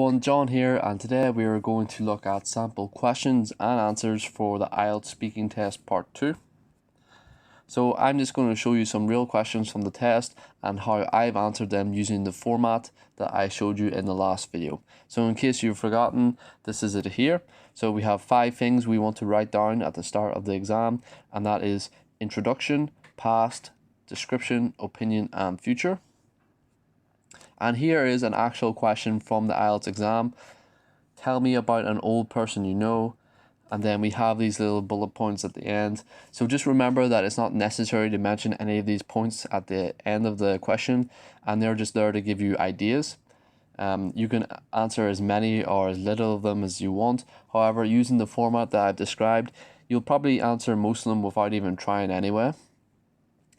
John here, and today we are going to look at sample questions and answers for the IELTS speaking test part 2. So I'm just going to show you some real questions from the test and how I've answered them using the format that I showed you in the last video. So in case you've forgotten, this is it here. So we have 5 things we want to write down at the start of the exam, and that is introduction, past, description, opinion, and future. And here is an actual question from the IELTS exam. Tell me about an old person you know. And then we have these little bullet points at the end. So just remember that it's not necessary to mention any of these points at the end of the question, and they're just there to give you ideas. You can answer as many or as little of them as you want. However, using the format that I've described, you'll probably answer most of them without even trying anyway.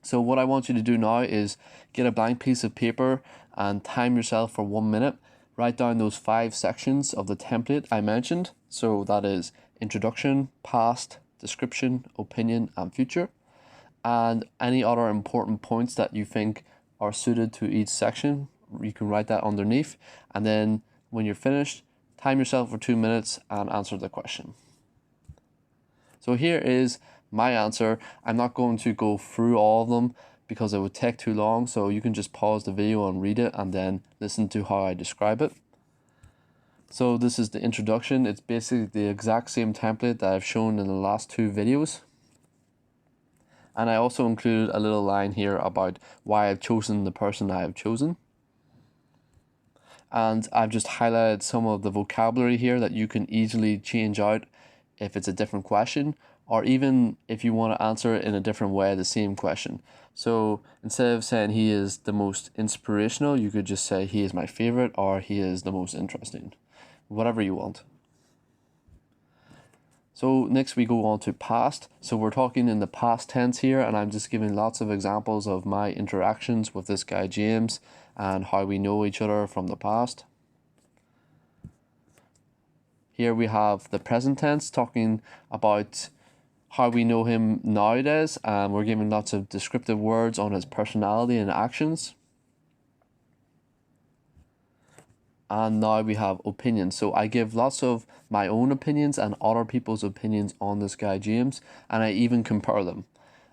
So what I want you to do now is get a blank piece of paper and time yourself for 1 minute. Write down those 5 sections of the template I mentioned. So that is introduction, past, description, opinion, and future. And any other important points that you think are suited to each section, you can write that underneath. And then when you're finished, time yourself for 2 minutes and answer the question. So here is my answer. I'm not going to go through all of them because it would take too long, so you can just pause the video and read it and then listen to how I describe it. So this is the introduction. It's basically the exact same template that I've shown in the last 2 videos. And I also included a little line here about why I've chosen the person I have chosen. And I've just highlighted some of the vocabulary here that you can easily change out if it's a different question, or even if you want to answer it in a different way, the same question. So instead of saying he is the most inspirational, you could just say he is my favorite or he is the most interesting, whatever you want. So next we go on to past. So we're talking in the past tense here, and I'm just giving lots of examples of my interactions with this guy James and how we know each other from the past. Here we have the present tense, talking about how we know him nowadays, and we're giving lots of descriptive words on his personality and actions. And now we have opinions. So I give lots of my own opinions and other people's opinions on this guy James, and I even compare them.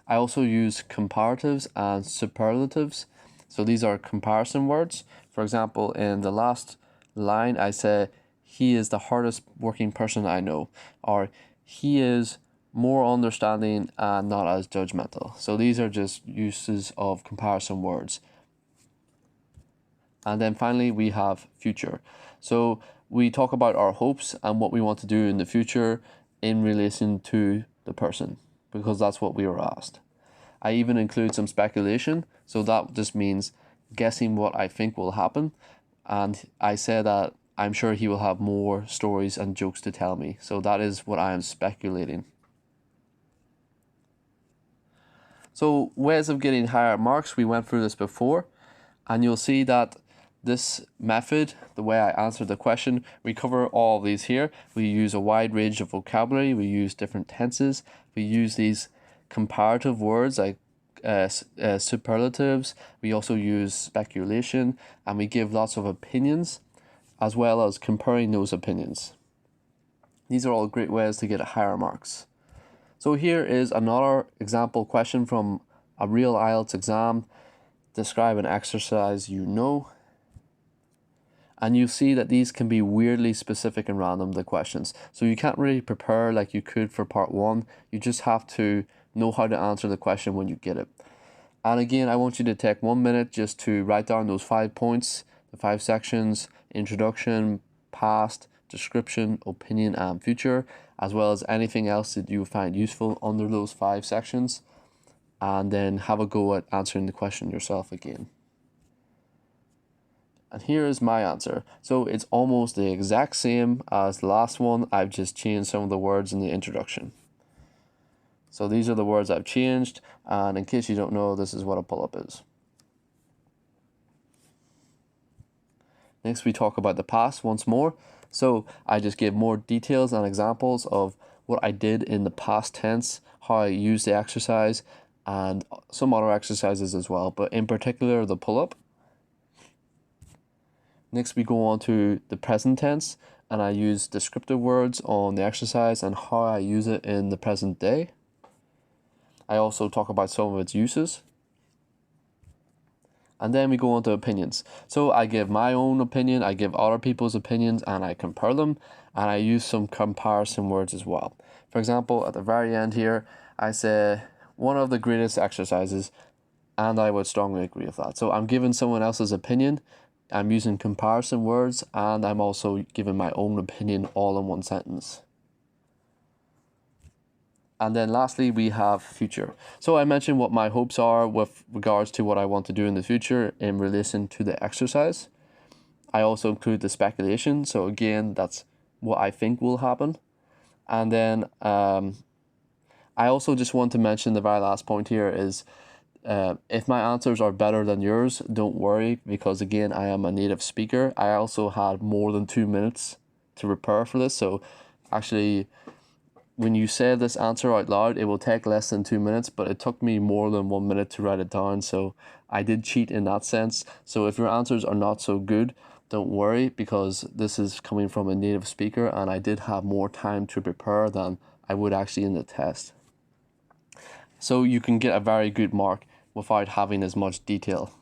I also use comparatives and superlatives. So these are comparison words. For example, in the last line, I say, he is the hardest working person I know, or he is more understanding and not as judgmental. So these are just uses of comparison words. And then finally we have future. So we talk about our hopes and what we want to do in the future in relation to the person, because that's what we were asked. I even include some speculation, so that just means guessing what I think will happen. And I say that I'm sure he will have more stories and jokes to tell me. So that is what I am speculating. So ways of getting higher marks, we went through this before, and you'll see that this method, the way I answered the question, we cover all of these here. We use a wide range of vocabulary, we use different tenses, we use these comparative words like superlatives, we also use speculation, and we give lots of opinions as well as comparing those opinions. These are all great ways to get higher marks. So here is another example question from a real IELTS exam. Describe an exercise you know. And you see that these can be weirdly specific and random, the questions. So you can't really prepare like you could for part 1. You just have to know how to answer the question when you get it. And again, I want you to take 1 minute just to write down those 5 points, the 5 sections: introduction, past, description, opinion, and future, as well as anything else that you find useful under those 5 sections. And then have a go at answering the question yourself again. And here is my answer. So it's almost the exact same as the last one. I've just changed some of the words in the introduction. So these are the words I've changed, and in case you don't know, this is what a pull-up is. Next we talk about the past once more. So I just give more details and examples of what I did in the past tense, how I used the exercise, and some other exercises as well, but in particular the pull-up. Next we go on to the present tense, and I use descriptive words on the exercise and how I use it in the present day. I also talk about some of its uses. And then we go on to opinions. So I give my own opinion, I give other people's opinions, and I compare them, and I use some comparison words as well. For example, at the very end here, I say one of the greatest exercises, and I would strongly agree with that. So I'm giving someone else's opinion, I'm using comparison words, and I'm also giving my own opinion all in one sentence. And then lastly, we have future. So I mentioned what my hopes are with regards to what I want to do in the future in relation to the exercise. I also include the speculation. So again, that's what I think will happen. And then I also just want to mention the very last point here is if my answers are better than yours, don't worry, because again, I am a native speaker. I also had more than 2 minutes to prepare for this. So actually, when you say this answer out loud, it will take less than 2 minutes, but it took me more than 1 minute to write it down. So I did cheat in that sense. So if your answers are not so good, don't worry, because this is coming from a native speaker and I did have more time to prepare than I would actually in the test. So you can get a very good mark without having as much detail.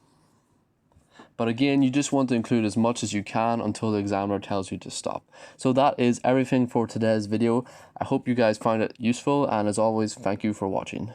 But again, you just want to include as much as you can until the examiner tells you to stop. So that is everything for today's video. I hope you guys found it useful, and as always, thank you for watching.